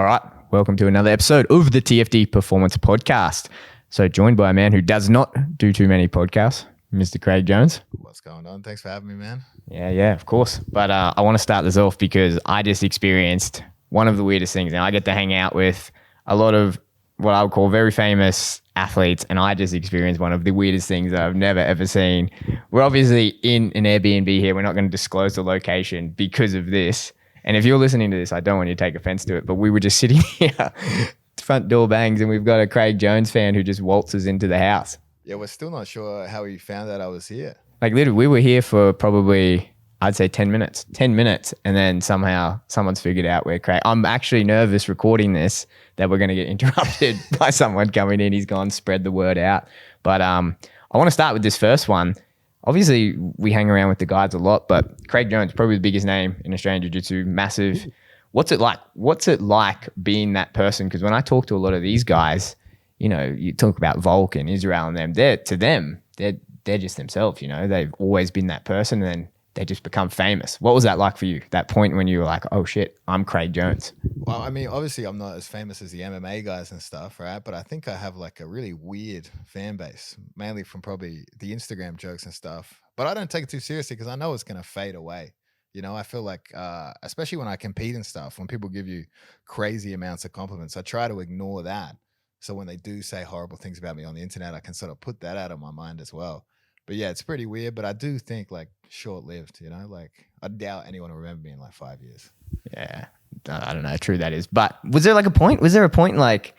All right, welcome to another episode of the TFD Performance Podcast. So joined by a man who does not do too many podcasts, Mr. Craig Jones. What's going on? Thanks for having me, man. Yeah, of course. But I want to start this off because I just experienced one of the weirdest things. Now I get to hang out with a lot of what I would call very famous athletes, and I just experienced one of the weirdest things that I've never ever seen. We're obviously in an Airbnb here. We're not going to disclose the location because of this. And if you're listening to this, I don't want you to take offense to it, but we were just sitting here, front door bangs, and we've got a Craig Jones fan who just waltzes into the house. Yeah, we're still not sure how he found out I was here. Like literally, we were here for probably, I'd say 10 minutes. 10 minutes, and then somehow someone's figured out we're Craig. I'm actually nervous recording this that we're going to get interrupted by someone coming in. He's gone, spread the word out. But I want to start with this first one. Obviously, we hang around with the guys a lot, but Craig Jones, probably the biggest name in Australian Jiu Jitsu, massive. What's it like? What's it like being that person? Because when I talk to a lot of these guys, you know, you talk about Volk and Israel and them, they're just themselves, you know, they've always been that person and then they just become famous. What was that like for you? That point when you were like, oh shit, I'm Craig Jones. Well, I mean, obviously I'm not as famous as the MMA guys and stuff, right? But I think I have like a really weird fan base, mainly from probably the Instagram jokes and stuff. But I don't take it too seriously because I know it's going to fade away. You know, I feel like, especially when I compete and stuff, when people give you crazy amounts of compliments, I try to ignore that. So when they do say horrible things about me on the internet, I can sort of put that out of my mind as well. But yeah, it's pretty weird, but I do think like short-lived, you know, like I doubt anyone will remember me in like 5 years. Yeah, I don't know how true that is. But was there like a point? Was there a point like,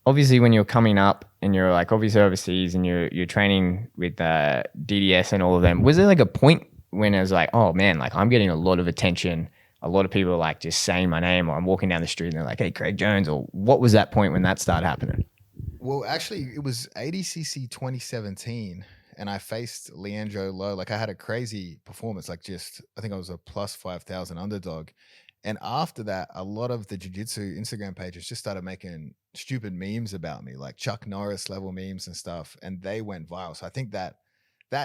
obviously when you're coming up and you're like obviously overseas and you're training with DDS and all of them, was there like a point when it was like, oh man, like I'm getting a lot of attention, a lot of people are like just saying my name, or I'm walking down the street and they're like, hey, Craig Jones, or what was that point when that started happening? Well, actually it was ADCC 2017. And I faced Leandro Lo. Like I had a crazy performance, like I think I was a plus 5,000 underdog. And after that, a lot of the jiu-jitsu Instagram pages just started making stupid memes about me, like Chuck Norris level memes and stuff. And they went viral. So I think that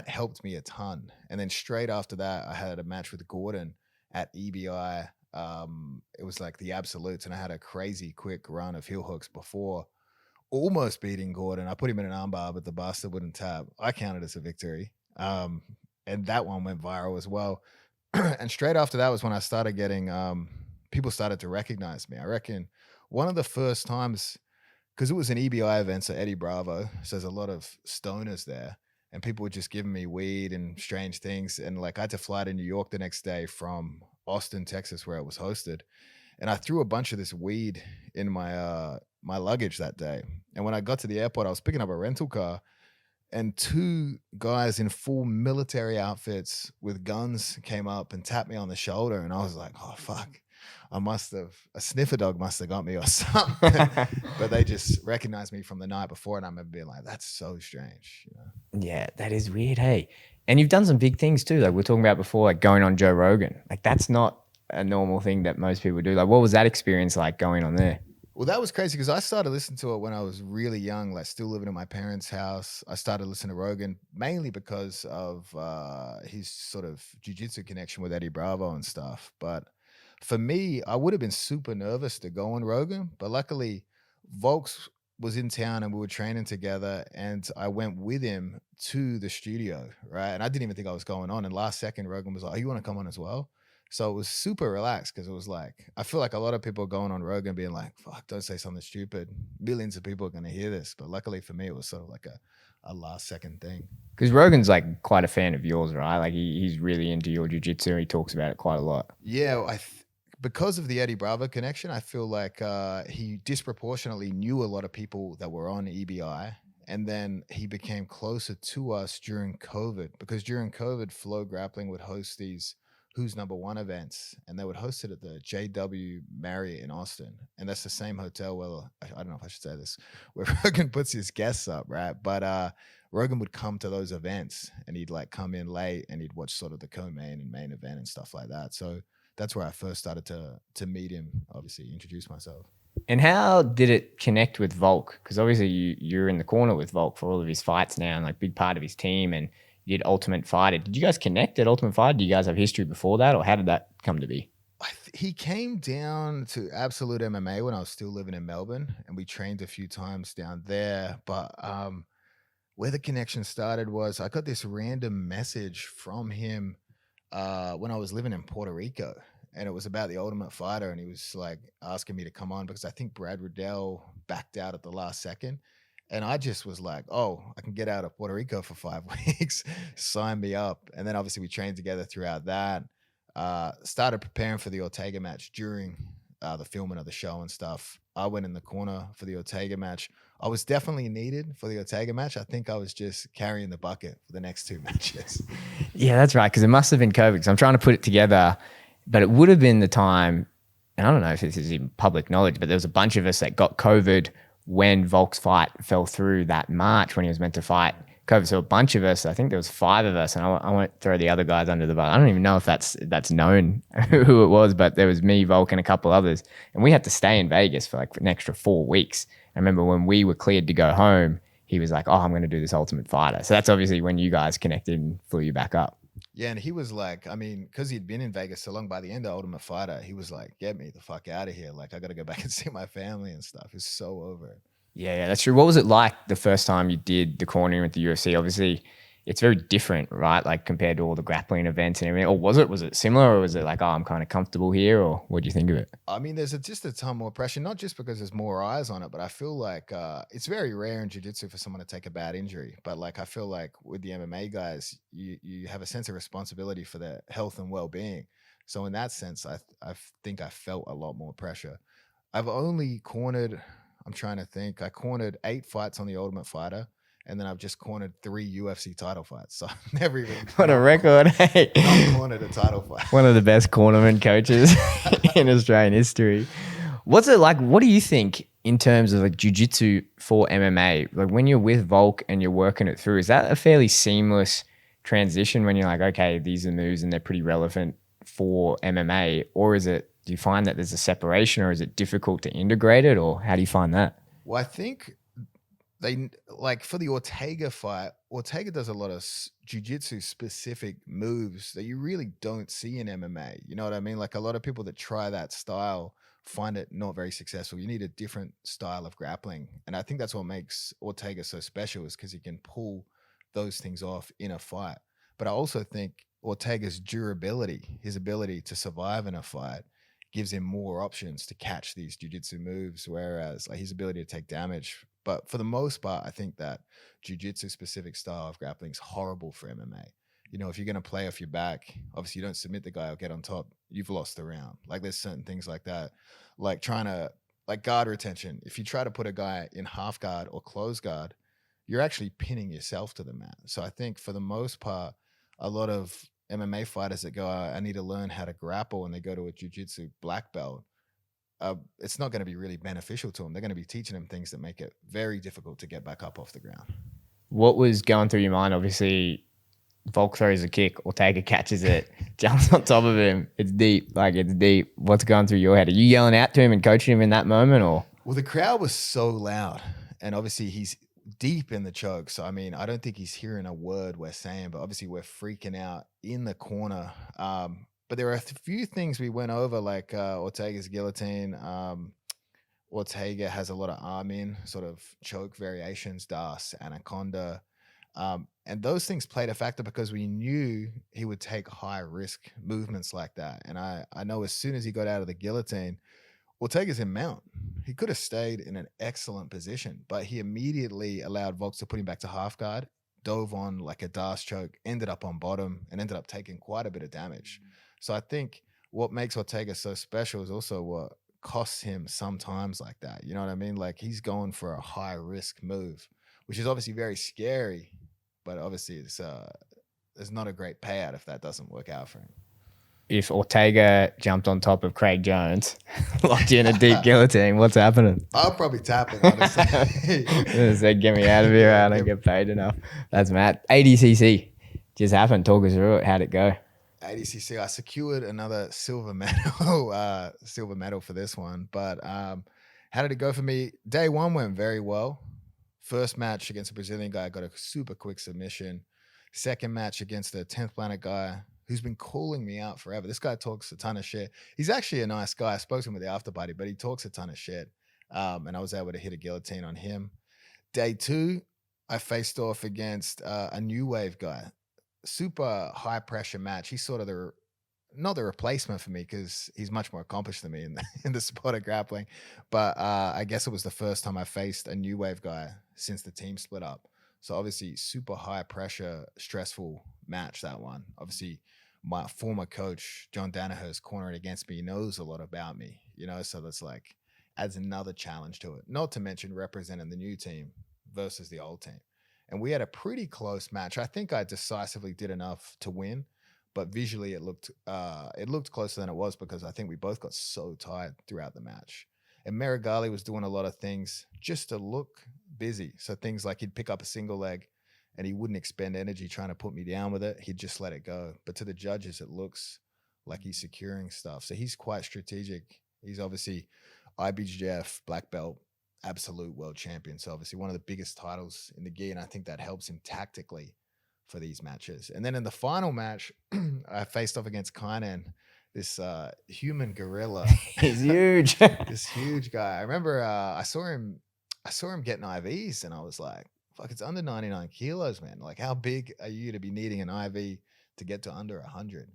helped me a ton. And then straight after that, I had a match with Gordon at EBI. It was like the absolutes. And I had a crazy quick run of heel hooks before almost beating Gordon. I put him in an armbar, but the bastard wouldn't tap. I counted as a victory. And that one went viral as well. And straight after that was when I started getting, people started to recognize me. I reckon one of the first times, because it was an EBI event, so Eddie Bravo, so there's a lot of stoners there, and people were just giving me weed and strange things. And like I had to fly to New York the next day from Austin, Texas, where it was hosted. And I threw a bunch of this weed in my luggage that day. And when I got to the airport, I was picking up a rental car, and two guys in full military outfits with guns came up and tapped me on the shoulder. And I was like, oh, fuck. A sniffer dog must have got me or something. But they just recognized me from the night before. And I remember being like, that's so strange. You know? Yeah, that is weird. Hey, and you've done some big things too. Like we were talking about before, like going on Joe Rogan. Like that's not a normal thing that most people do. Like what was that experience like going on there? Well, that was crazy because I started listening to it when I was really young, like still living in my parents' house. I started listening to Rogan mainly because of his sort of jiu-jitsu connection with Eddie Bravo and stuff. But for me, I would have been super nervous to go on Rogan. But luckily, Volks was in town and we were training together, and I went with him to the studio, right? And I didn't even think I was going on. And last second, Rogan was like, oh, you want to come on as well? So it was super relaxed because it was like, I feel like a lot of people going on Rogan being like, fuck, don't say something stupid. Millions of people are going to hear this. But luckily for me, it was sort of like a last second thing. Because Rogan's like quite a fan of yours, right? Like he's really into your jiu-jitsu. He talks about it quite a lot. Yeah, because of the Eddie Bravo connection, I feel like he disproportionately knew a lot of people that were on EBI. And then he became closer to us during COVID, because during COVID, Flow Grappling would host these Who's Number One events, and they would host it at the JW Marriott in Austin. And that's the same hotel where, I don't know if I should say this, where Rogan puts his guests up, right? But Rogan would come to those events and he'd like come in late and he'd watch sort of the co-main and main event and stuff like that. So that's where I first started to meet him, obviously introduce myself. And how did it connect with Volk? Because obviously you're in the corner with Volk for all of his fights now and like big part of his team, and you did Ultimate Fighter. Did you guys connect at Ultimate Fighter? Do you guys have history before that, or how did that come to be? He came down to Absolute MMA when I was still living in Melbourne, and we trained a few times down there. But where the connection started was I got this random message from him when I was living in Puerto Rico, and it was about the Ultimate Fighter, and he was like asking me to come on because I think Brad Riddell backed out at the last second. And I just was like, oh, I can get out of Puerto Rico for 5 weeks. Sign me up. And then obviously we trained together throughout that. Started preparing for the Ortega match during the filming of the show and stuff. I went in the corner for the Ortega match. I was definitely needed for the Ortega match. I think I was just carrying the bucket for the next two matches. Yeah, that's right. Because it must have been COVID. Because I'm trying to put it together, but it would have been the time, and I don't know if this is in public knowledge, but there was a bunch of us that got COVID when Volk's fight fell through that March when he was meant to fight COVID. So a bunch of us, I think there was 5 of us, and I won't throw the other guys under the bus. I don't even know if that's known who it was, but there was me, Volk, and a couple others. And we had to stay in Vegas for like an extra 4 weeks. I remember when we were cleared to go home, he was like, oh, I'm going to do this Ultimate Fighter. So that's obviously when you guys connected and flew you back up. Yeah, and he was like, I mean, because he'd been in Vegas so long, by the end of Ultimate Fighter, he was like, get me the fuck out of here. Like, I got to go back and see my family and stuff. It's so over it. Yeah, that's true. What was it like the first time you did the cornering with the UFC? Obviously, it's very different, right? Like compared to all the grappling events and everything. Or was it similar, or was it like, oh, I'm kind of comfortable here? Or what do you think of it? I mean, there's just a ton more pressure, not just because there's more eyes on it, but I feel like it's very rare in jiu-jitsu for someone to take a bad injury. But like, I feel like with the MMA guys, you have a sense of responsibility for their health and well-being. So in that sense, I think I felt a lot more pressure. I've only cornered, I'm trying to think, I cornered 8 fights on the Ultimate Fighter. And then I've just cornered 3 UFC title fights. So I've never even... What a record. Hey. Not cornered a title fight. One of the best cornerman coaches in Australian history. What's it like? What do you think in terms of like jiu-jitsu for MMA? Like when you're with Volk and you're working it through, is that a fairly seamless transition when you're like, okay, these are moves and they're pretty relevant for MMA? Or is it, do you find that there's a separation, or is it difficult to integrate it, or how do you find that? Well, I think... they like for the Ortega fight, Ortega does a lot of jiu-jitsu specific moves that you really don't see in MMA. You know what I mean? Like a lot of people that try that style find it not very successful. You need a different style of grappling. And I think that's what makes Ortega so special, is because he can pull those things off in a fight. But I also think Ortega's durability, his ability to survive in a fight, gives him more options to catch these jiu-jitsu moves, whereas like his ability to take damage. But for the most part, I think that jiu-jitsu specific style of grappling is horrible for MMA. You know, if you're going to play off your back, obviously you don't submit the guy or get on top, you've lost the round. Like there's certain things like that, like trying to, like guard retention. If you try to put a guy in half guard or close guard, you're actually pinning yourself to the mat. So I think for the most part, a lot of MMA fighters that go, I need to learn how to grapple, and they go to a jiu-jitsu black belt, it's not going to be really beneficial to them. They're going to be teaching them things that make it very difficult to get back up off the ground. What was going through your mind? Obviously, Volk throws a kick, Ortega catches it, jumps on top of him. It's deep. Like, it's deep. What's going through your head? Are you yelling out to him and coaching him in that moment, or? Well, the crowd was so loud, and obviously he's deep in the choke. So, I mean, I don't think he's hearing a word we're saying, but obviously we're freaking out in the corner. But there are a few things we went over, like Ortega's guillotine. Ortega has a lot of arm in sort of choke variations, Das, Anaconda. And those things played a factor because we knew he would take high risk movements like that. And I know as soon as he got out of the guillotine, Ortega's in mount. He could have stayed in an excellent position, but he immediately allowed Volks to put him back to half guard, dove on like a Das choke, ended up on bottom, and ended up taking quite a bit of damage. So I think what makes Ortega so special is also what costs him sometimes like that. You know what I mean? Like he's going for a high risk move, which is obviously very scary, but obviously it's there's not a great payout if that doesn't work out for him. If Ortega jumped on top of Craig Jones, locked you in a deep guillotine, what's happening? I'll probably tap it, honestly. Say, get me out of here. I don't get paid enough. That's mad. ADCC just happened. Talk us through it. How'd it go? ADCC, I secured another silver medal for this one. But how did it go for me? Day one went very well. First match against a Brazilian guy, got a super quick submission. Second match against the 10th planet guy, who's been calling me out forever. This guy talks a ton of shit. He's actually a nice guy. I spoke to him at the after party, but he talks a ton of shit. And I was able to hit a guillotine on him. Day 2, I faced off against a new wave guy. Super high pressure match. He's sort of not the replacement for me because he's much more accomplished than me in the sport of grappling. But I guess it was the first time I faced a new wave guy since the team split up. So obviously super high pressure, stressful match, that one. Obviously my former coach, John Danaher's cornering against me. He knows a lot about me, so that's like adds another challenge to it. Not to mention representing the new team versus the old team. And we had a pretty close match. I think I decisively did enough to win, but visually it looked closer than it was because I think we both got so tired throughout the match. And Marigali was doing a lot of things just to look busy. So things like he'd pick up a single leg and he wouldn't expend energy trying to put me down with it. He'd just let it go. But to the judges, it looks like he's securing stuff. So he's quite strategic. He's obviously IBJJF black belt, absolute world champion. So obviously one of the biggest titles in the gi. And I think that helps him tactically for these matches. And then in the final match, I faced off against Kainan, this human gorilla. He's huge. This huge guy. I remember I saw him getting IVs and I was like, fuck, it's under 99 kilos, man. Like, how big are you to be needing an IV to get to under 100?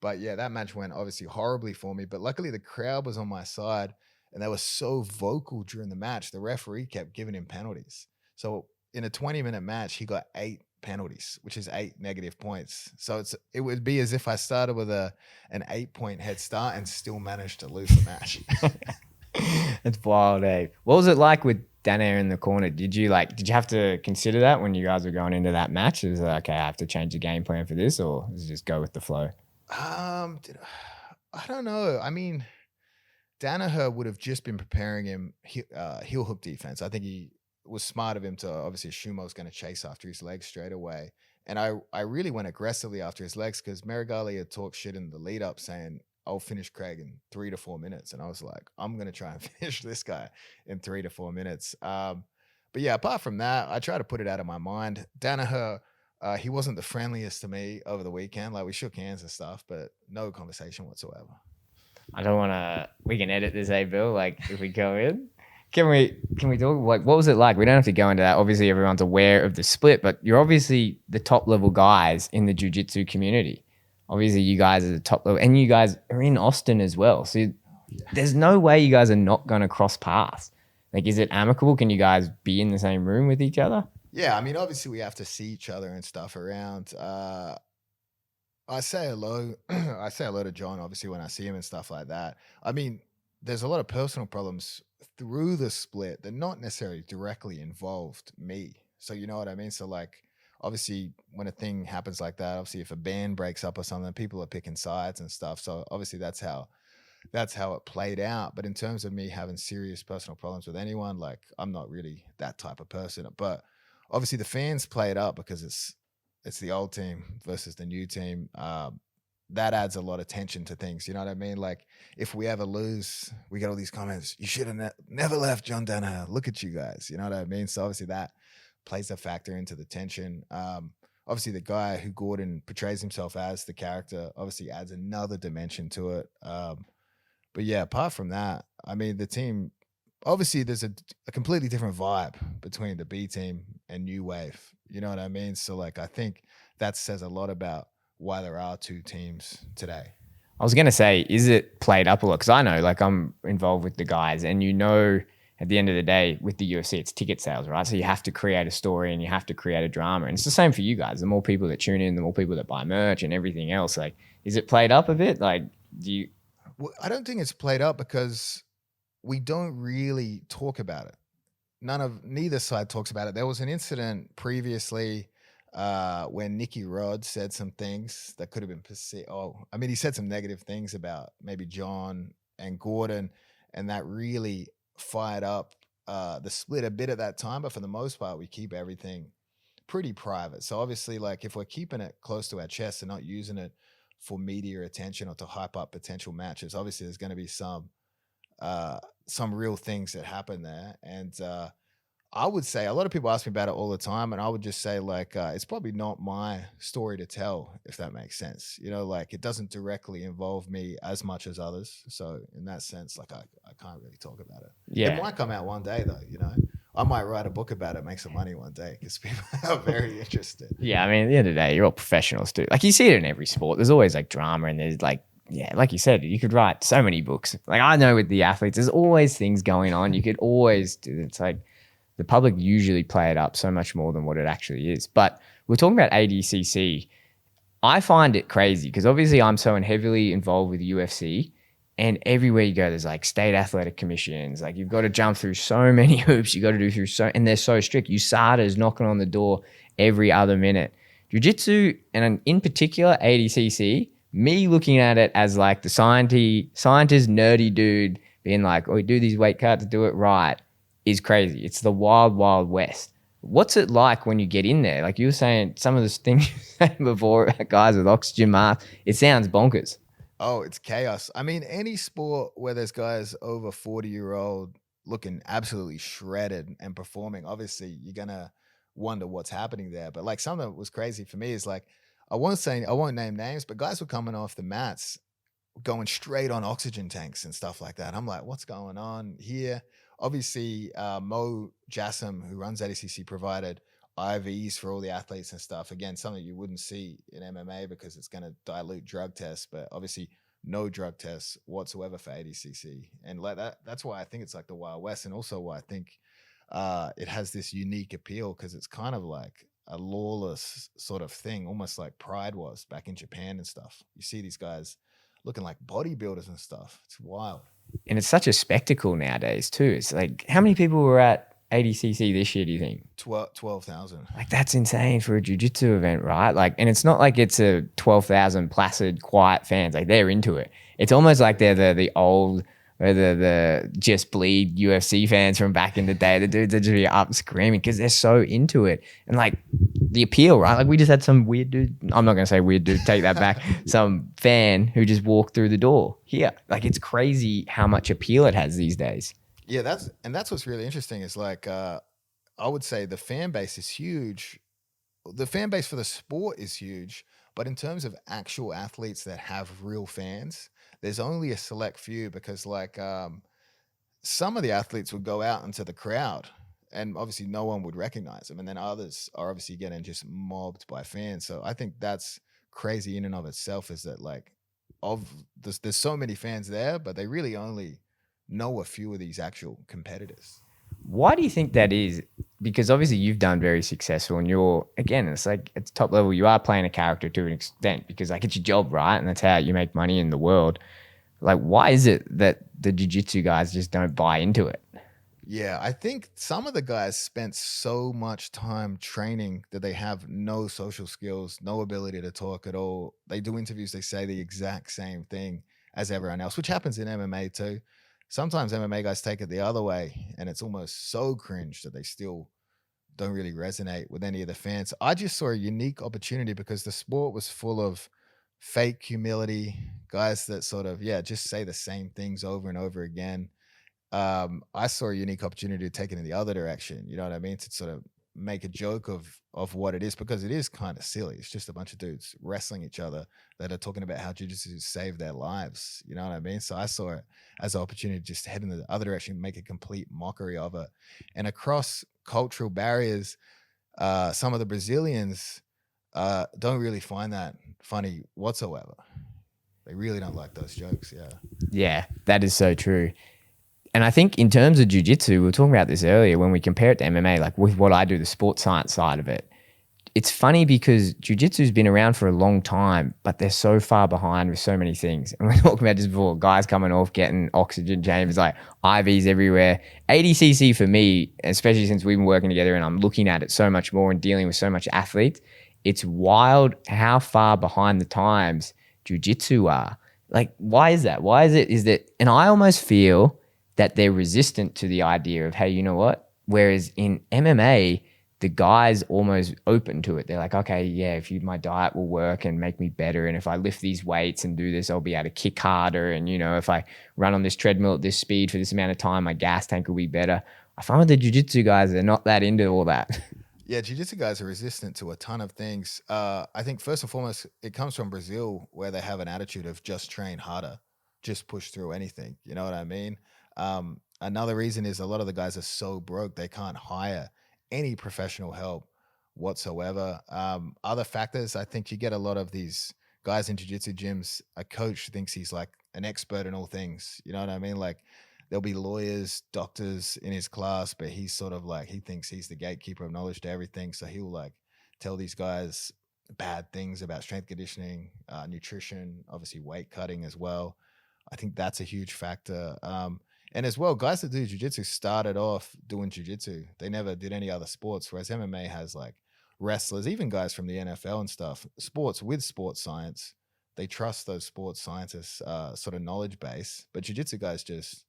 But yeah, that match went obviously horribly for me. But luckily the crowd was on my side and they were so vocal during the match. The referee kept giving him penalties. So in a 20-minute match, he got 8 penalties, which is 8 negative points. So it would be as if I started with an 8-point head start and still managed to lose the match. It's wild, eh? What was it like with Danaher in the corner? Did you have to consider that when you guys were going into that match? It was like, okay, I have to change the game plan for this, or does it just go with the flow? I don't know. I mean, Danaher would have just been preparing him heel hook defense. I think he was smart of him to obviously assume I was going to chase after his legs straight away. And I really went aggressively after his legs because Marigali had talked shit in the lead up saying, I'll finish Craig in 3 to 4 minutes. And I was like, I'm going to try and finish this guy in 3 to 4 minutes. But yeah, apart from that, I try to put it out of my mind. Danaher, he wasn't the friendliest to me over the weekend. Like, we shook hands and stuff, but no conversation whatsoever. I don't want to, we can edit this, Bill? Like, if we go in. Can we talk, like, what was it like? We don't have to go into that. Obviously, everyone's aware of the split, but you're obviously the top level guys in the jiu-jitsu community. Obviously, you guys are the top level, and you guys are in Austin as well. So there's no way you guys are not going to cross paths. Like, is it amicable? Can you guys be in the same room with each other? Yeah, I mean, obviously, we have to see each other and stuff around. I say hello. I say hello to John, obviously, when I see him and stuff like that. I mean, there's a lot of personal problems through the split that not necessarily directly involved me. So you know what I mean? So like, obviously when a thing happens like that, obviously if a band breaks up or something, people are picking sides and stuff. So obviously that's how it played out. But in terms of me having serious personal problems with anyone, like, I'm not really that type of person. But obviously the fans play it up because it's the old team versus the new team. That adds a lot of tension to things. You know what I mean? Like, if we ever lose, we get all these comments, you should have never left John Danaher. Look at you guys. You know what I mean? So obviously that plays a factor into the tension. Obviously the guy who Gordon portrays himself as, the character, obviously adds another dimension to it. But yeah, apart from that, I mean, the team, obviously there's a completely different vibe between the B team and New Wave. You know what I mean? So like, I think that says a lot about why there are 2 teams today. I was going to say, is it played up a lot? Because I know, like, I'm involved with the guys, and at the end of the day, with the UFC, it's ticket sales, right? So you have to create a story and you have to create a drama. And it's the same for you guys. The more people that tune in, the more people that buy merch and everything else. Like, is it played up a bit? Like, Well, I don't think it's played up because we don't really talk about it. Neither side talks about it. There was an incident previously when Nicky Rod said some things that could have been perceived. I mean, he said some negative things about maybe John and Gordon, and that really fired up the split a bit at that time. But for the most part, we keep everything pretty private. So obviously, like, if we're keeping it close to our chest and not using it for media attention or to hype up potential matches, obviously there's going to be some real things that happen there. And I would say a lot of people ask me about it all the time, and I would just say like it's probably not my story to tell, if that makes sense. You know, like it doesn't directly involve me as much as others. So in that sense, like I can't really talk about it. It Yeah. might come out one day though. You know, I might write a book about it, make some money one day because people are very interested. Yeah, I mean, at the end of the day, you're all professionals too. Like you see it in every sport. There's always like drama, and there's like, yeah, like you said, you could write so many books. Like I know with the athletes, there's always things going on. You could always do. It's like the public usually play it up so much more than what it actually is. But we're talking about ADCC. I find it crazy because obviously I'm so heavily involved with UFC, and everywhere you go, there's like state athletic commissions. Like you've got to jump through so many hoops. You got to do through and they're so strict. USADA is knocking on the door every other minute. Jiu Jitsu, and in particular ADCC, me looking at it as like the scientist nerdy dude being like, oh, we do these weight cuts to do it right, is crazy. It's the wild, wild west. What's it like when you get in there? Like you were saying, some of the things you were saying before, guys with oxygen masks, it sounds bonkers. Oh, it's chaos. I mean, any sport where there's guys over 40-year-old looking absolutely shredded and performing, obviously you're gonna wonder what's happening there. But like something that was crazy for me is like I won't name names, but guys were coming off the mats going straight on oxygen tanks and stuff like that. I'm like, what's going on here? Obviously, Mo Jassim, who runs ADCC, provided IVs for all the athletes and stuff. Again, something you wouldn't see in MMA because it's going to dilute drug tests, but obviously no drug tests whatsoever for ADCC. And like that's why I think it's like the Wild West, and also why I think it has this unique appeal because it's kind of like a lawless sort of thing, almost like Pride was back in Japan and stuff. You see these guys looking like bodybuilders and stuff. It's wild. And it's such a spectacle nowadays too. It's like, how many people were at ADCC this year, do you think? 12,000. Like that's insane for a jiu-jitsu event, right? Like, and it's not like it's a 12,000 placid, quiet fans. Like they're into it. It's almost like they're the old, or the just bleed UFC fans from back in the day. The dudes are just be up screaming because they're so into it. And like the appeal, right? Like we just had some weird dude, I'm not going to say weird dude, take that back, some fan who just walked through the door here. Like it's crazy how much appeal it has these days. Yeah, that's what's really interesting is like I would say the fan base is huge. The fan base for the sport is huge, but in terms of actual athletes that have real fans, there's only a select few because like some of the athletes would go out into the crowd and obviously no one would recognize them, and then others are obviously getting just mobbed by fans. So I think that's crazy in and of itself, is that like there's so many fans there, but they really only know a few of these actual competitors. Why do you think that is? Because obviously you've done very successful, and you're, again, it's like at the top level, you are playing a character to an extent because like it's your job, right? And that's how you make money in the world. Like, why is it that the jiu-jitsu guys just don't buy into it? Yeah, I think some of the guys spent so much time training that they have no social skills, no ability to talk at all. They do interviews, they say the exact same thing as everyone else, which happens in MMA too. Sometimes MMA guys take it the other way, and it's almost so cringe that they still don't really resonate with any of the fans. I just saw a unique opportunity because the sport was full of fake humility, guys that sort of, yeah, just say the same things over and over again. I saw a unique opportunity to take it in the other direction. You know what I mean? To sort of make a joke of what it is, because it is kind of silly. It's just a bunch of dudes wrestling each other that are talking about how jiu-jitsu saved their lives. You know what I mean? So I saw it as an opportunity to just head in the other direction, make a complete mockery of it. And across cultural barriers, some of the Brazilians don't really find that funny whatsoever. They really don't like those jokes. Yeah. Yeah, that is so true. And I think in terms of jiu-jitsu, we were talking about this earlier, when we compare it to MMA, like with what I do, the sports science side of it, it's funny because jiu-jitsu's been around for a long time, but they're so far behind with so many things. And we're talking about just before, guys coming off, getting oxygen chambers, like IVs everywhere. ADCC for me, especially since we've been working together and I'm looking at it so much more and dealing with so much athletes, it's wild how far behind the times jiu-jitsu are. Like, why is that? Why is that? And I almost feel that they're resistant to the idea of, hey, you know what? Whereas in MMA, the guys almost open to it. They're like, okay, yeah, if my diet will work and make me better, and if I lift these weights and do this, I'll be able to kick harder. And, you know, if I run on this treadmill at this speed for this amount of time, my gas tank will be better. I find with the jiu-jitsu guys, they're not that into all that. Yeah, jiu-jitsu guys are resistant to a ton of things. I think first and foremost, it comes from Brazil, where they have an attitude of just train harder, just push through anything. You know what I mean? Another reason is a lot of the guys are so broke they can't hire any professional help whatsoever. Other factors, I think you get a lot of these guys in jiu-jitsu gyms. A coach thinks he's like an expert in all things. You know what I mean? Like there'll be lawyers, doctors in his class, but he's sort of like he thinks he's the gatekeeper of knowledge to everything. So he'll like tell these guys bad things about strength conditioning, nutrition, obviously weight cutting as well. I think that's a huge factor. And as well, guys that do jujitsu started off doing jujitsu. They never did any other sports, whereas MMA has like wrestlers, even guys from the NFL and stuff, sports with sports science. They trust those sports scientists' sort of knowledge base, but jujitsu guys just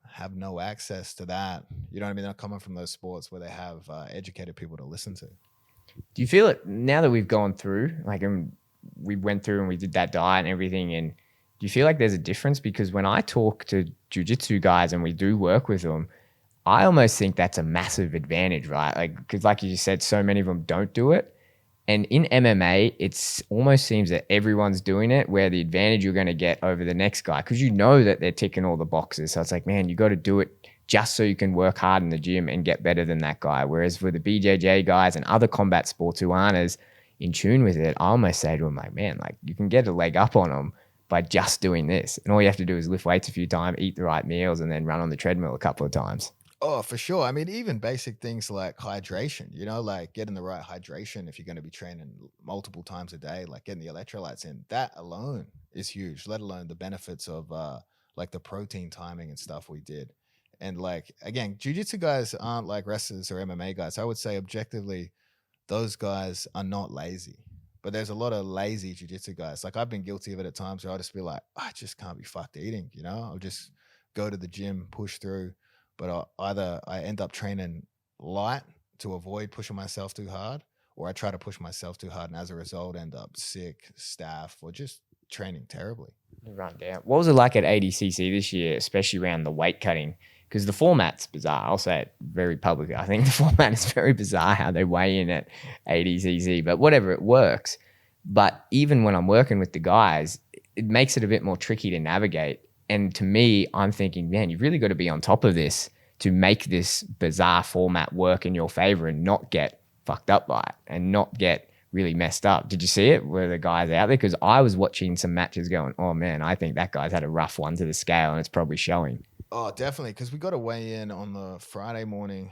have no access to that. You know what I mean? They're not coming from those sports where they have educated people to listen to. Do you feel it now that we've gone through, like, and we went through and we did that diet and everything, and do you feel like there's a difference? Because when I talk to jiu-jitsu guys and we do work with them, I almost think that's a massive advantage, right? Like, because like you said, so many of them don't do it. And in MMA, it's almost seems that everyone's doing it, where the advantage you're going to get over the next guy, because you know that they're ticking all the boxes. So it's like, man, you got to do it just so you can work hard in the gym and get better than that guy. Whereas for the BJJ guys and other combat sports who aren't as in tune with it, I almost say to them, like, man, like you can get a leg up on them by just doing this. And all you have to do is lift weights a few times, eat the right meals, and then run on the treadmill a couple of times. Oh, for sure. I mean, even basic things like hydration, you know, like getting the right hydration if you're going to be training multiple times a day, like getting the electrolytes in, that alone is huge, let alone the benefits of like the protein timing and stuff we did. And like, again, jiu-jitsu guys aren't like wrestlers or MMA guys. I would say objectively, those guys are not lazy. But there's a lot of lazy jiu-jitsu guys. Like I've been guilty of it at times where I'll just be like, I just can't be fucked eating, you know? I'll just go to the gym, push through. But either I end up training light to avoid pushing myself too hard, or I try to push myself too hard and as a result end up sick, staph, or just training terribly. Run down. What was it like at ADCC this year, especially around the weight cutting? Because the format's bizarre. I'll say it very publicly. I think the format is very bizarre how they weigh in at ADCC, but whatever, it works. But even when I'm working with the guys, it makes it a bit more tricky to navigate. And to me, I'm thinking, man, you've really got to be on top of this to make this bizarre format work in your favor and not get fucked up by it and not get really messed up. Did you see it? Were the guys out there? Because I was watching some matches going, oh man, I think that guy's had a rough one to the scale and it's probably showing. Oh, definitely. Because we got to weigh in on the Friday morning,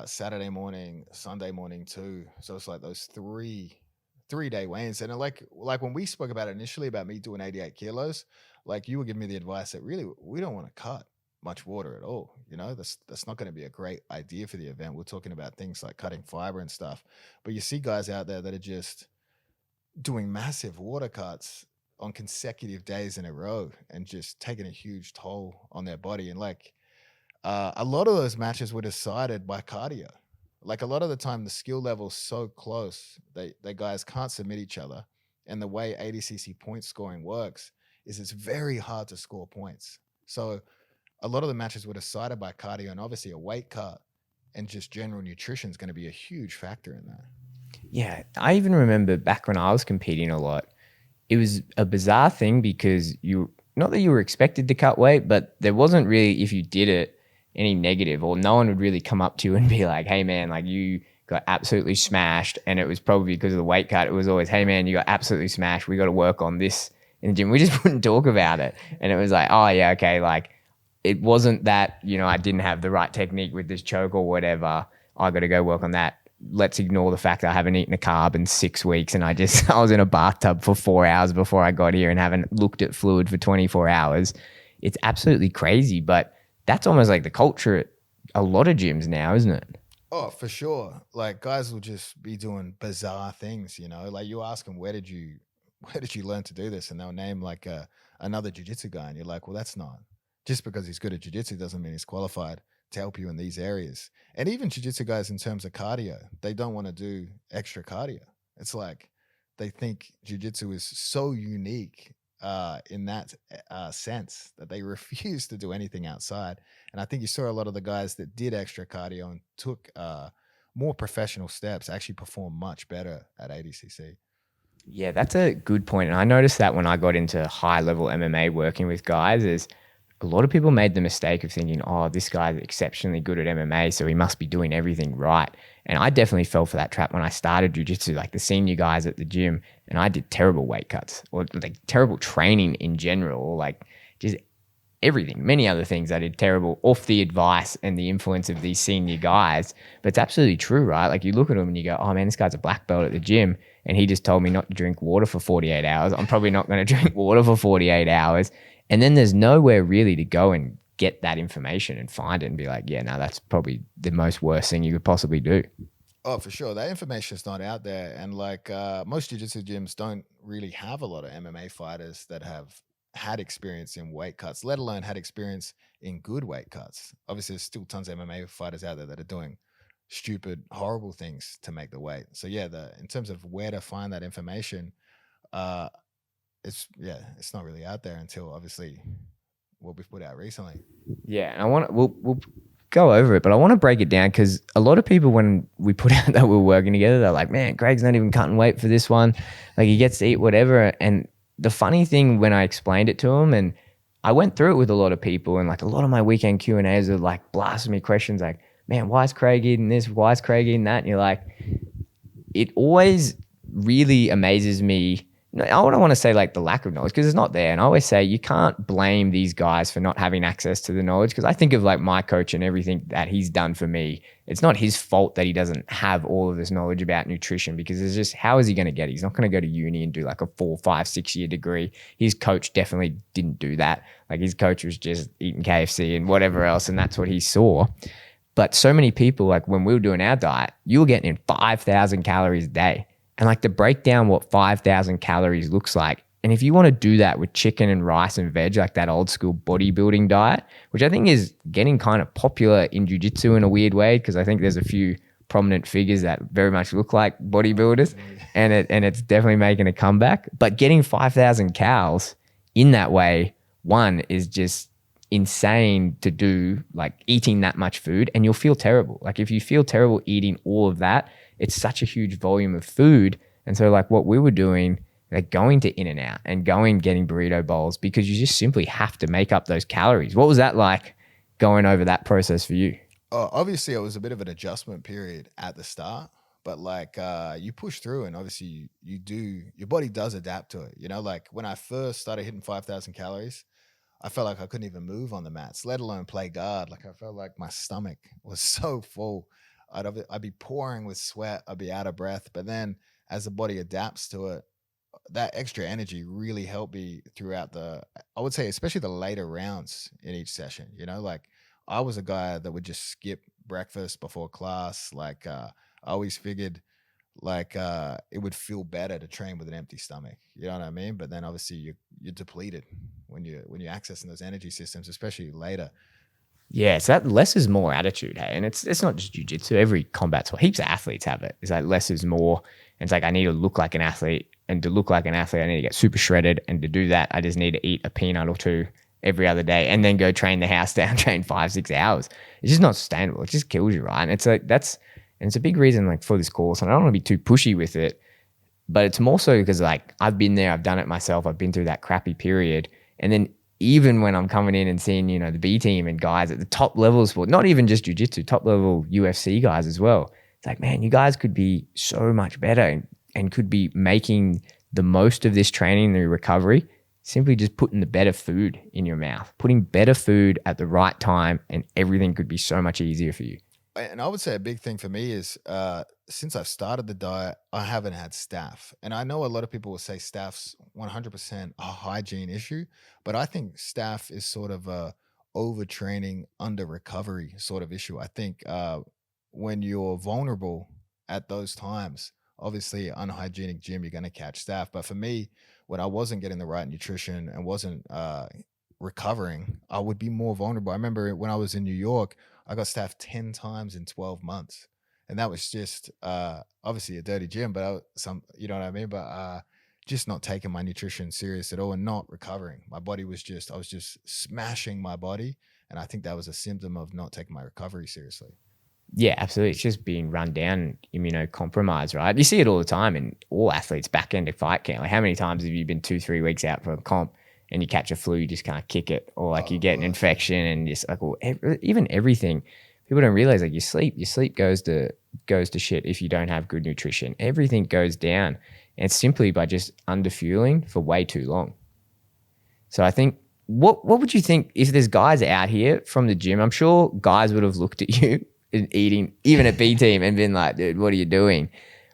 Saturday morning, Sunday morning too. So it's like those three-day weigh-ins. And like when we spoke about it initially about me doing 88 kilos, like you were giving me the advice that really we don't want to cut much water at all. You know, that's not going to be a great idea for the event. We're talking about things like cutting fiber and stuff. But you see guys out there that are just doing massive water cuts on consecutive days in a row and just taking a huge toll on their body. And like a lot of those matches were decided by cardio. Like a lot of the time the skill level's so close, they guys can't submit each other. And the way ADCC point scoring works is it's very hard to score points. So a lot of the matches were decided by cardio, and obviously a weight cut and just general nutrition is going to be a huge factor in that. Yeah, I even remember back when I was competing a lot, it was a bizarre thing because not that you were expected to cut weight, but there wasn't really, if you did it, any negative, or no one would really come up to you and be like, hey man, like you got absolutely smashed. And it was probably because of the weight cut. It was always, hey man, you got absolutely smashed. We got to work on this in the gym. We just wouldn't talk about it. And it was like, oh yeah, okay. Like it wasn't that, I didn't have the right technique with this choke or whatever. I got to go work on that. Let's ignore the fact that I haven't eaten a carb in 6 weeks and I was in a bathtub for 4 hours before I got here and haven't looked at fluid for 24 hours. It's absolutely crazy, but that's almost like the culture at a lot of gyms now, isn't it? Oh, for sure. Like guys will just be doing bizarre things, like you ask them, where did you learn to do this? And they'll name like another jiu-jitsu guy. And you're like, well, that's not just because he's good at jiu-jitsu doesn't mean he's qualified to help you in these areas. And even jiu-jitsu guys in terms of cardio, they don't want to do extra cardio. It's like they think jiu-jitsu is so unique in that sense that they refuse to do anything outside. And I think you saw a lot of the guys that did extra cardio and took more professional steps actually perform much better at ADCC. Yeah, that's a good point. And I noticed that when I got into high level MMA working with guys, is a lot of people made the mistake of thinking, oh, this guy's exceptionally good at MMA, so he must be doing everything right. And I definitely fell for that trap when I started jiu-jitsu, like the senior guys at the gym, and I did terrible weight cuts or like terrible training in general, or like just everything, many other things I did terrible off the advice and the influence of these senior guys. But it's absolutely true, right? Like you look at him and you go, oh man, this guy's a black belt at the gym and he just told me not to drink water for 48 hours. I'm probably not going to drink water for 48 hours. And then there's nowhere really to go and get that information and find it and be like, yeah, no, that's probably the most worst thing you could possibly do. Oh, for sure. That information is not out there. And like most jiu-jitsu gyms don't really have a lot of MMA fighters that have had experience in weight cuts, let alone had experience in good weight cuts. Obviously, there's still tons of MMA fighters out there that are doing stupid, horrible things to make the weight. So yeah, in terms of where to find that information, uh, it's not really out there until obviously what we've put out recently. Yeah, and we'll go over it, but I want to break it down because a lot of people, when we put out that we're working together, they're like, man, Greg's not even cutting weight for this one. Like he gets to eat whatever. And the funny thing when I explained it to him, and I went through it with a lot of people, and like a lot of my weekend Q&As are like blasting me questions like, man, why is Craig eating this? Why is Craig eating that? And you're like, it always really amazes me. I don't want to say like the lack of knowledge because it's not there. And I always say you can't blame these guys for not having access to the knowledge, because I think of like my coach and everything that he's done for me. It's not his fault that he doesn't have all of this knowledge about nutrition, because it's just, how is he going to get it? He's not going to go to uni and do like a 4, 5, 6 year degree. His coach definitely didn't do that. Like his coach was just eating KFC and whatever else, and that's what he saw. But so many people, like when we were doing our diet, you were getting in 5,000 calories a day. And like to break down what 5,000 calories looks like. And if you want to do that with chicken and rice and veg, like that old school bodybuilding diet, which I think is getting kind of popular in jiu-jitsu in a weird way, because I think there's a few prominent figures that very much look like bodybuilders, and it's definitely making a comeback. But getting 5,000 calories in that way, one, is just insane to do, like eating that much food, and you'll feel terrible. Like if you feel terrible eating all of that, it's such a huge volume of food. And so like what we were doing, like going to In-N-Out and getting burrito bowls, because you just simply have to make up those calories. What was that like going over that process for you? Obviously it was a bit of an adjustment period at the start, but like you push through, and obviously your body does adapt to it. You know, like when I first started hitting 5,000 calories, I felt like I couldn't even move on the mats, let alone play guard. Like I felt like my stomach was so full. I'd be pouring with sweat. I'd be out of breath. But then as the body adapts to it, that extra energy really helped me throughout I would say, especially the later rounds in each session. You know, like I was a guy that would just skip breakfast before class. Like I always figured like it would feel better to train with an empty stomach. You know what I mean? But then obviously you're depleted when you're accessing those energy systems, especially later. Yeah, it's that less is more attitude, hey? And it's not just jiu-jitsu. Every combat sport, heaps of athletes have it. It's like less is more. And it's like I need to look like an athlete. And to look like an athlete, I need to get super shredded. And to do that, I just need to eat a peanut or two every other day and then go train the house down, train 5, 6 hours. It's just not sustainable. It just kills you, right? And it's like and it's a big reason like for this course. And I don't want to be too pushy with it, but it's more so because like I've been there, I've done it myself. I've been through that crappy period. And then even when I'm coming in and seeing, you know, the B team and guys at the top levels for not even just jiu-jitsu, top level UFC guys as well. It's like, man, you guys could be so much better and could be making the most of this training and recovery, simply just putting the better food in your mouth, putting better food at the right time, and everything could be so much easier for you. And I would say a big thing for me is since I've started the diet, I haven't had staph. And I know a lot of people will say staph's 100% a hygiene issue, but I think staph is sort of a overtraining, under recovery sort of issue. I think when you're vulnerable at those times, obviously unhygienic gym, you're going to catch staph. But for me, when I wasn't getting the right nutrition and wasn't recovering, I would be more vulnerable. I remember when I was in New York, I got staph 10 times in 12 months. And that was just obviously a dirty gym, but you know what I mean? But just not taking my nutrition serious at all and not recovering. My body was I was just smashing my body. And I think that was a symptom of not taking my recovery seriously. Yeah, absolutely. It's just being run down, immunocompromised, right? You see it all the time in all athletes back end of fight camp. Like, how many times have you been 2-3 weeks out from a comp and you catch a flu, you just can't kick it, or like you get an infection and just like, even everything. People don't realize, like, your sleep goes to shit if you don't have good nutrition. Everything goes down, and it's simply by just underfueling for way too long. So I think, what would you think if there's guys out here from the gym? I'm sure guys would have looked at you and eating, even at B team, and been like, dude, what are you doing?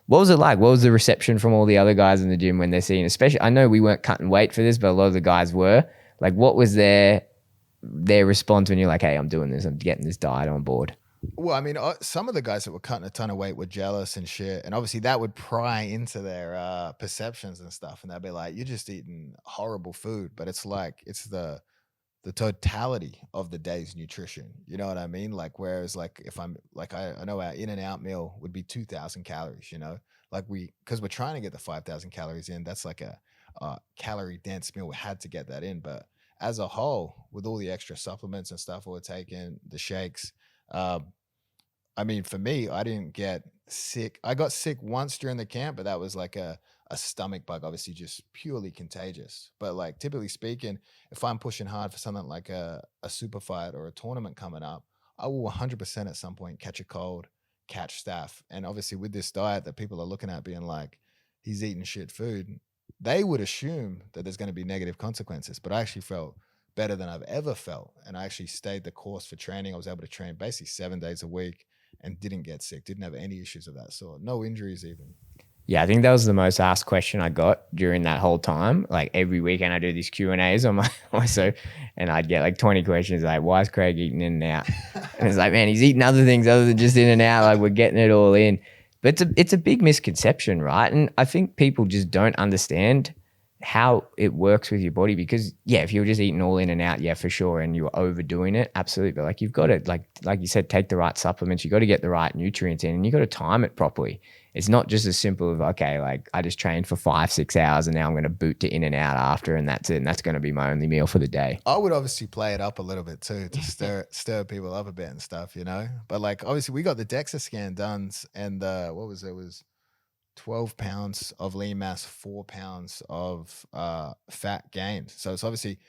What was it like? What was the reception from all the other guys in the gym when they're seeing, especially, I know we weren't cutting weight for this, but a lot of the guys were. Like, what was their response when you're like, hey, I'm doing this, I'm getting this diet on board? Well, I mean, some of the guys that were cutting a ton of weight were jealous and shit. And obviously that would pry into their perceptions and stuff. And they'd be like, you're just eating horrible food. But it's like, it's the totality of the day's nutrition. You know what I mean? Like, whereas like if I'm like, I know our in and out meal would be 2,000 calories, like because we're trying to get the 5,000 calories in. That's like a calorie dense meal. We had to get that in. But as a whole, with all the extra supplements and stuff we're taking, the shakes, I mean, for me, I didn't get sick. I got sick once during the camp, but that was like a stomach bug, obviously just purely contagious. But like typically speaking, if I'm pushing hard for something like a super fight or a tournament coming up, I will 100% at some point catch a cold, catch staph. And obviously with this diet that people are looking at being like, he's eating shit food, they would assume that there's going to be negative consequences. But I actually felt better than I've ever felt. And I actually stayed the course for training. I was able to train basically 7 days a week and didn't get sick, didn't have any issues of that sort. No injuries even. Yeah, I think that was the most asked question I got during that whole time. Like, every weekend I do these Q&As on my so, and I'd get like 20 questions like, why is Craig eating in and out? And it's like, man, he's eating other things other than just in and out. Like, we're getting it all in. But it's a big misconception, right? And I think people just don't understand how it works with your body, because yeah, if you're just eating all in and out, yeah, for sure, and you're overdoing it, absolutely. But like, you've got to, like you said, take the right supplements. You got to get the right nutrients in, and you got to time it properly. It's not just as simple as, okay, like I just trained for 5-6 hours and now I'm going to boot to in and out after, and that's it. And that's going to be my only meal for the day. I would obviously play it up a little bit too to stir people up a bit and stuff, But like, obviously we got the DEXA scan done, and what was it? It was 12 pounds of lean mass, 4 pounds of fat gained. So it's obviously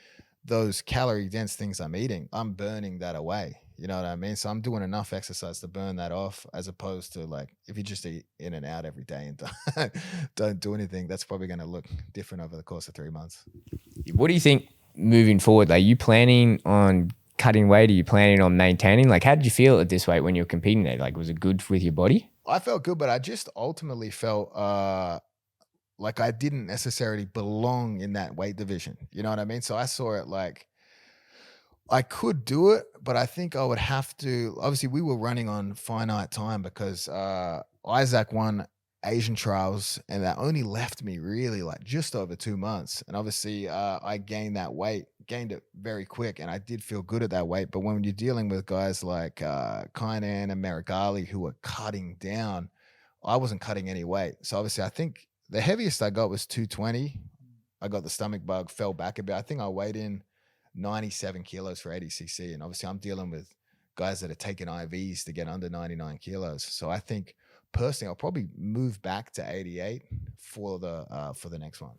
those calorie dense things I'm eating, I'm burning that away. You know what I mean? So I'm doing enough exercise to burn that off, as opposed to like, if you just eat in and out every day and don't do anything, that's probably going to look different over the course of 3 months. What do you think moving forward? Like, are you planning on cutting weight? Are you planning on maintaining? Like, how did you feel at this weight when you were competing there? Like, was it good with your body? I felt good, but I just ultimately felt like I didn't necessarily belong in that weight division. You know what I mean? So I saw it like I could do it, but I think I would have to. Obviously, we were running on finite time because Isaac won Asian trials, and that only left me really like just over 2 months. And obviously, I gained that weight, gained it very quick, and I did feel good at that weight. But when you're dealing with guys like Kainan and Merigali who are cutting down, I wasn't cutting any weight. So obviously, I think the heaviest I got was 220. I got the stomach bug, fell back a bit. I think I weighed in 97 kilos for ADCC. And obviously I'm dealing with guys that are taking IVs to get under 99 kilos. So I think personally, I'll probably move back to 88 for the next one.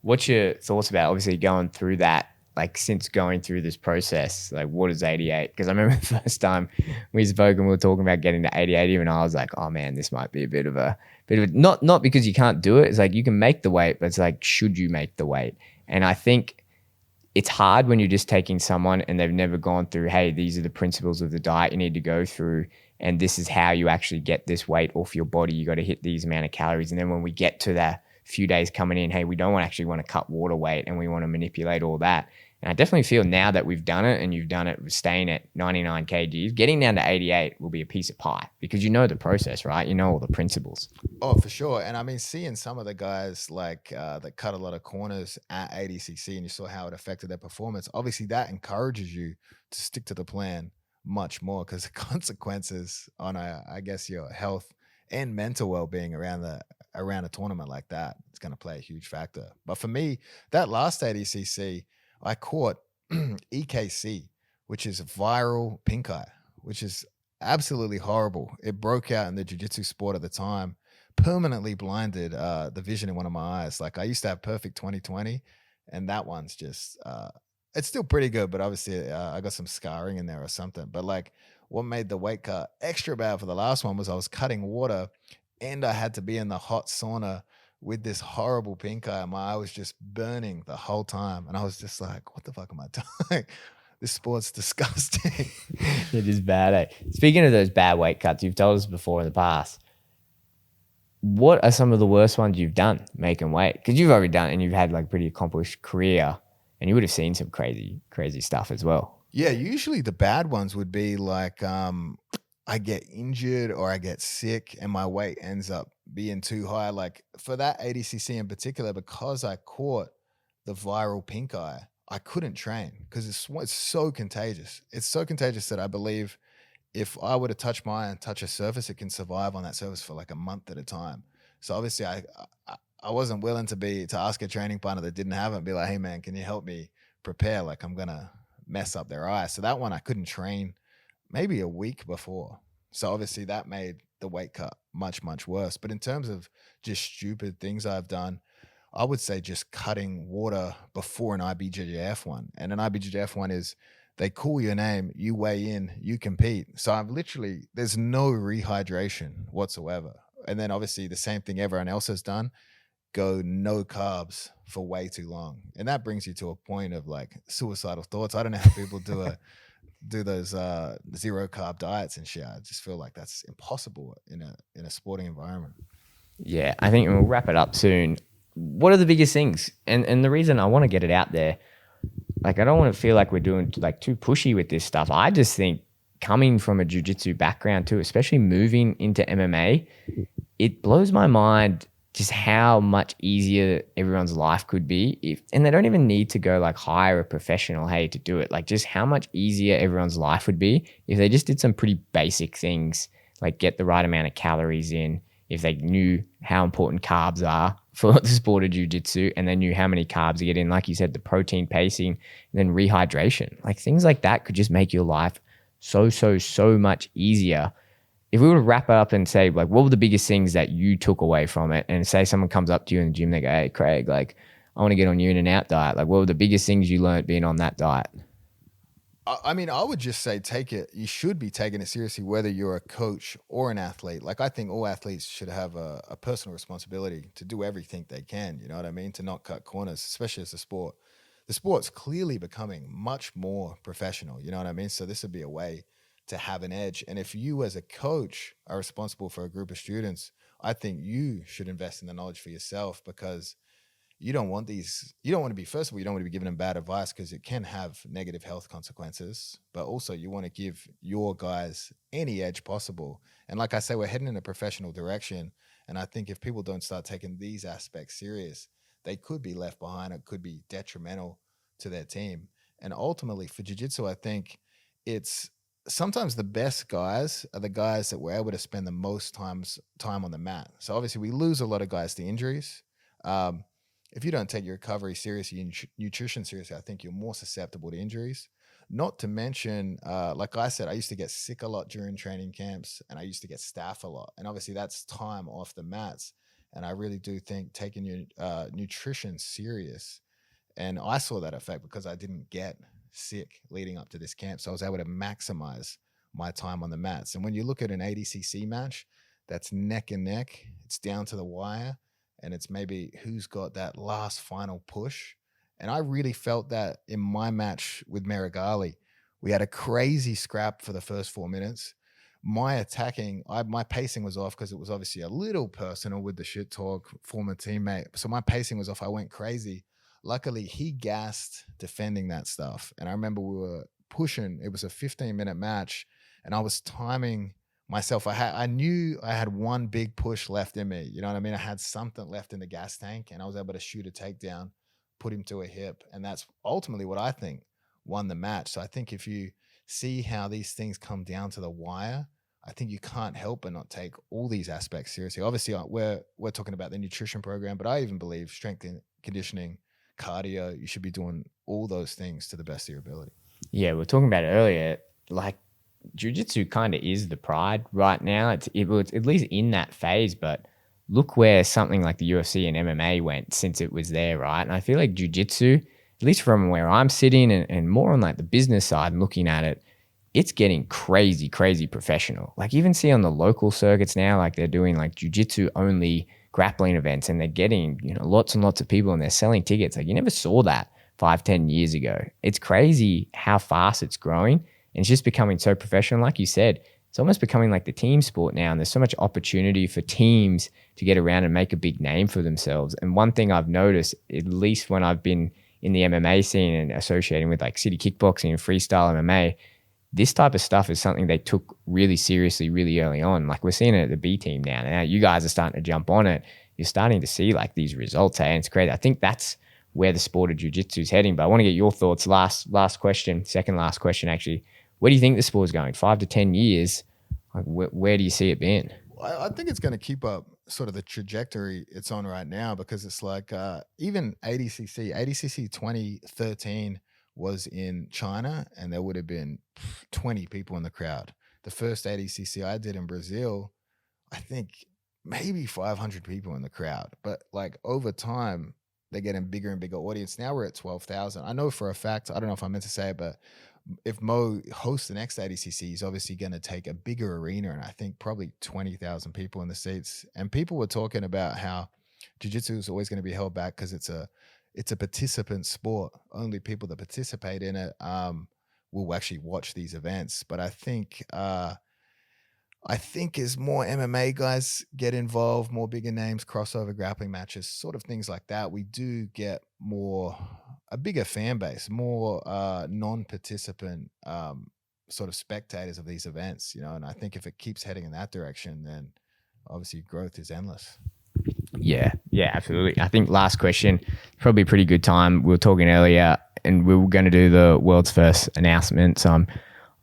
What's your thoughts about obviously going through that? Like, since going through this process, like, what is 88? Because I remember the first time we spoke and we were talking about getting to 88, even I was like, oh man, this might be a bit of not because you can't do it. It's like, you can make the weight, but it's like, should you make the weight? And I think it's hard when you're just taking someone and they've never gone through, hey, these are the principles of the diet you need to go through, and this is how you actually get this weight off your body. You got to hit these amount of calories. And then when we get to that few days coming in, hey, we don't actually want to cut water weight and we want to manipulate all that. And I definitely feel now that we've done it, and you've done it staying at 99 kgs, getting down to 88 will be a piece of pie, because you know the process, right? You know all the principles. Oh, for sure. And I mean, seeing some of the guys like that cut a lot of corners at ADCC, and you saw how it affected their performance, obviously that encourages you to stick to the plan much more, because the consequences on, I guess, your health and mental well-being around around a tournament like that, it's going to play a huge factor. But for me, that last ADCC, I caught EKC, which is viral pink eye, which is absolutely horrible. It broke out in the jiu-jitsu sport at the time, permanently blinded the vision in one of my eyes. Like I used to have perfect 20/20, and that one's just it's still pretty good, but obviously I got some scarring in there or something. But like what made the weight cut extra bad for the last one was I was cutting water and I had to be in the hot sauna with this horrible pink eye. My eye was just burning the whole time. And I was just like, what the fuck am I doing? This sport's disgusting. It is bad, eh? Speaking of those bad weight cuts, you've told us before in the past. What are some of the worst ones you've done making weight? Because you've already done it and you've had like pretty accomplished career and you would have seen some crazy, crazy stuff as well. Yeah, usually the bad ones would be like I get injured or I get sick and my weight ends up being too high. Like for that ADCC in particular, because I caught the viral pink eye, I couldn't train because it's so contagious. It's so contagious that I believe if I were to touch my eye and touch a surface, it can survive on that surface for like a month at a time. So obviously I wasn't willing to ask a training partner that didn't have it and be like, hey man, can you help me prepare? Like I'm gonna mess up their eye. So that one I couldn't train maybe a week before. So obviously that made the weight cut much, much worse. But in terms of just stupid things I've done, I would say just cutting water before an IBJJF one. And an IBJJF one is they call your name, you weigh in, you compete. So there's no rehydration whatsoever. And then obviously the same thing everyone else has done, go no carbs for way too long. And that brings you to a point of like suicidal thoughts. I don't know how people do those zero carb diets and shit. I just feel like that's impossible in a sporting environment. Yeah, I think we'll wrap it up soon. What are the biggest things? And the reason I want to get it out there, like I don't want to feel like we're doing like too pushy with this stuff. I just think coming from a jiu-jitsu background too, especially moving into MMA, it blows my mind just how much easier everyone's life could be and they don't even need to go like hire a professional, hey, to do it. Like just how much easier everyone's life would be if they just did some pretty basic things, like get the right amount of calories in, if they knew how important carbs are for the sport of jiu-jitsu and they knew how many carbs to get in, like you said, the protein pacing and then rehydration. Like things like that could just make your life so much easier. If we were to wrap it up and say, like, what were the biggest things that you took away from it? And say someone comes up to you in the gym, they go, hey, Craig, like, I want to get on your in and out diet. Like, what were the biggest things you learned being on that diet? I mean, I would just say you should be taking it seriously, whether you're a coach or an athlete. Like, I think all athletes should have a personal responsibility to do everything they can, you know what I mean? To not cut corners, especially as a sport. The sport's clearly becoming much more professional, you know what I mean? So this would be a way to have an edge. And if you as a coach are responsible for a group of students, I think you should invest in the knowledge for yourself because you don't want to be, first of all, you don't want to be giving them bad advice because it can have negative health consequences, but also you want to give your guys any edge possible. And like I say, we're heading in a professional direction. And I think if people don't start taking these aspects serious, they could be left behind. It could be detrimental to their team. And ultimately for jiu-jitsu, I think it's sometimes the best guys are the guys that were able to spend the most time on the mat. So obviously we lose a lot of guys to injuries. If you don't take your recovery seriously and nutrition seriously, I think you're more susceptible to injuries. Not to mention, like I said, I used to get sick a lot during training camps and I used to get staph a lot. And obviously that's time off the mats. And I really do think taking your nutrition serious. And I saw that effect because I didn't get sick leading up to this camp. So I was able to maximize my time on the mats. And when you look at an ADCC match, that's neck and neck, it's down to the wire, and it's maybe who's got that last final push. And I really felt that in my match with Merigali. We had a crazy scrap for the first 4 minutes. My pacing was off because it was obviously a little personal with the shit talk, former teammate. So my pacing was off. I went crazy. Luckily, he gassed defending that stuff. And I remember we were pushing. It was a 15-minute match, and I was timing myself. I knew I had one big push left in me. You know what I mean? I had something left in the gas tank, and I was able to shoot a takedown, put him to a hip. And that's ultimately what I think won the match. So I think if you see how these things come down to the wire, I think you can't help but not take all these aspects seriously. Obviously, we're talking about the nutrition program, but I even believe strength and conditioning, cardio, you should be doing all those things to the best of your ability. Yeah, we were talking about it earlier. Like, jiu-jitsu kind of is the pride right now. It's at least in that phase, but look where something like the UFC and MMA went since it was there, right? And I feel like jiu-jitsu, at least from where I'm sitting and more on like the business side and looking at it, it's getting crazy, crazy professional. Like, even see on the local circuits now, like they're doing like jiu-jitsu only grappling events, and they're getting, lots and lots of people, and they're selling tickets. Like, you never saw that 5-10 years ago. It's crazy how fast it's growing, and it's just becoming so professional. Like you said, it's almost becoming like the team sport now, and there's so much opportunity for teams to get around and make a big name for themselves. And one thing I've noticed, at least when I've been in the MMA scene and associating with like city kickboxing and freestyle MMA, this type of stuff is something they took really seriously really early on. Like, we're seeing it at the B team now. Now you guys are starting to jump on it. You're starting to see like these results, and it's great. I think that's where the sport of jiu-jitsu is heading. But I want to get your thoughts. Last question, second last question actually. Where do you think the sport is going? 5 to 10 years? Like, where do you see it being? I think it's going to keep up sort of the trajectory it's on right now, because it's like even ADCC 2013 was in China, and there would have been 20 people in the crowd. The first ADCC I did in Brazil, I think maybe 500 people in the crowd. But like over time, they're getting bigger and bigger audience. Now we're at 12,000. I know for a fact, I don't know if I meant to say it, but if Mo hosts the next ADCC, he's obviously going to take a bigger arena, and I think probably 20,000 people in the seats. And people were talking about how jiu-jitsu is always going to be held back because it's a participant sport. Only people that participate in it will actually watch these events. But I think as more MMA guys get involved, more bigger names, crossover grappling matches, sort of things like that, we do get a bigger fan base, more non-participant sort of spectators of these events, and I think if it keeps heading in that direction, then obviously growth is endless. Yeah, absolutely. I think last question, probably a pretty good time. We were talking earlier, and we were going to do the world's first announcement. So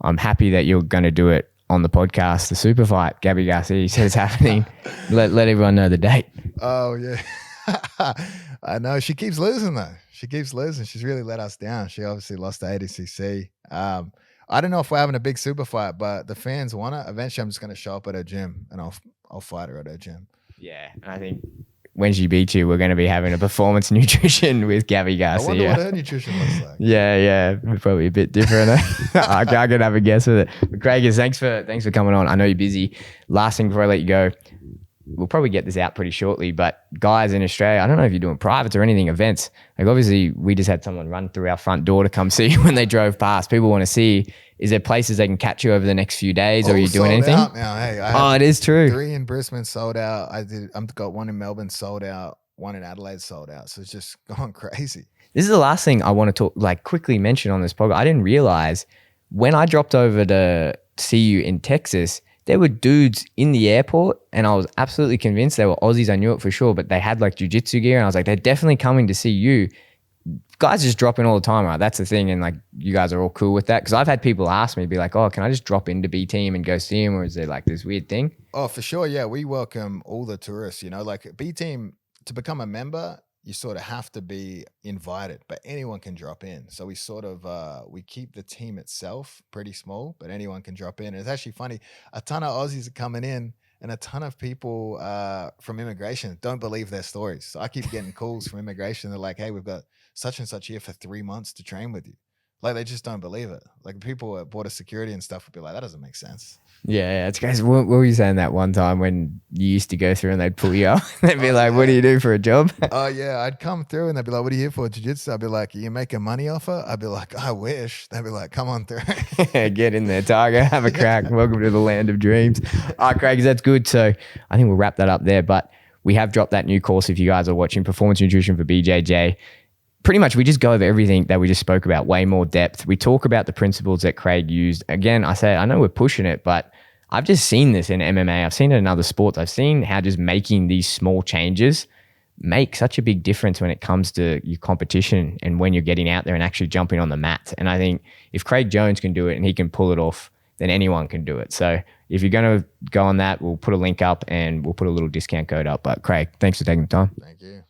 I'm happy that you're going to do it on the podcast. The super fight, Gabby Garcia says it's happening. let everyone know the date. Oh yeah, I know. She keeps losing though. She keeps losing. She's really let us down. She obviously lost to ADCC. I don't know if we're having a big super fight, but the fans want it. Eventually, I'm just going to show up at her gym, and I'll fight her at her gym. Yeah, and I think when she beats you, we're going to be having a performance nutrition with Gabby Garcia. I wonder what her nutrition looks like. Yeah, probably a bit different. I can have a guess with it. But Craig, thanks for coming on. I know you're busy. Last thing before I let you go, we'll probably get this out pretty shortly, but guys in Australia, I don't know if you're doing privates or anything, events. Like, obviously, we just had someone run through our front door to come see you when they drove past. People want to see. Is there places they can catch you over the next few days, or are you doing anything? Out now. Hey, it is true. 3 in Brisbane sold out. I've got 1 in Melbourne sold out, 1 in Adelaide sold out. So it's just gone crazy. This is the last thing I want to quickly mention on this podcast. I didn't realize when I dropped over to see you in Texas, there were dudes in the airport, and I was absolutely convinced they were Aussies. I knew it for sure, but they had like jiu-jitsu gear, and I was like, they're definitely coming to see you. Guys just drop in all the time, right? That's the thing, and like, you guys are all cool with that? Because I've had people ask me, be like, oh, can I just drop into B team and go see him, or is there like this weird thing? Oh, for sure, yeah. We welcome all the tourists, like B team, to become a member, you sort of have to be invited, but anyone can drop in. So we sort of, we keep the team itself pretty small, but anyone can drop in. And it's actually funny, a ton of Aussies are coming in, and a ton of people from immigration don't believe their stories. So I keep getting calls from immigration. They're like, hey, we've got such and such here for 3 months to train with you. Like, they just don't believe it. Like, people at border security and stuff would be like, that doesn't make sense. Yeah, it's crazy. What were you saying that one time when you used to go through and they'd pull you up? They'd be like, what do you do for a job? Oh, yeah. I'd come through and they'd be like, what are you here for? Jiu-jitsu? I'd be like, are you making money off it? I'd be like, I wish. They'd be like, come on through. Get in there, Tiger. Have a crack. Welcome to the land of dreams. All right, Craig, that's good. So I think we'll wrap that up there. But we have dropped that new course if you guys are watching, Performance Nutrition for BJJ. Pretty much, we just go over everything that we just spoke about, way more depth. We talk about the principles that Craig used. Again, I know we're pushing it, but I've just seen this in MMA. I've seen it in other sports. I've seen how just making these small changes make such a big difference when it comes to your competition and when you're getting out there and actually jumping on the mat. And I think if Craig Jones can do it and he can pull it off, then anyone can do it. So if you're going to go on that, we'll put a link up and we'll put a little discount code up. But Craig, thanks for taking the time. Thank you.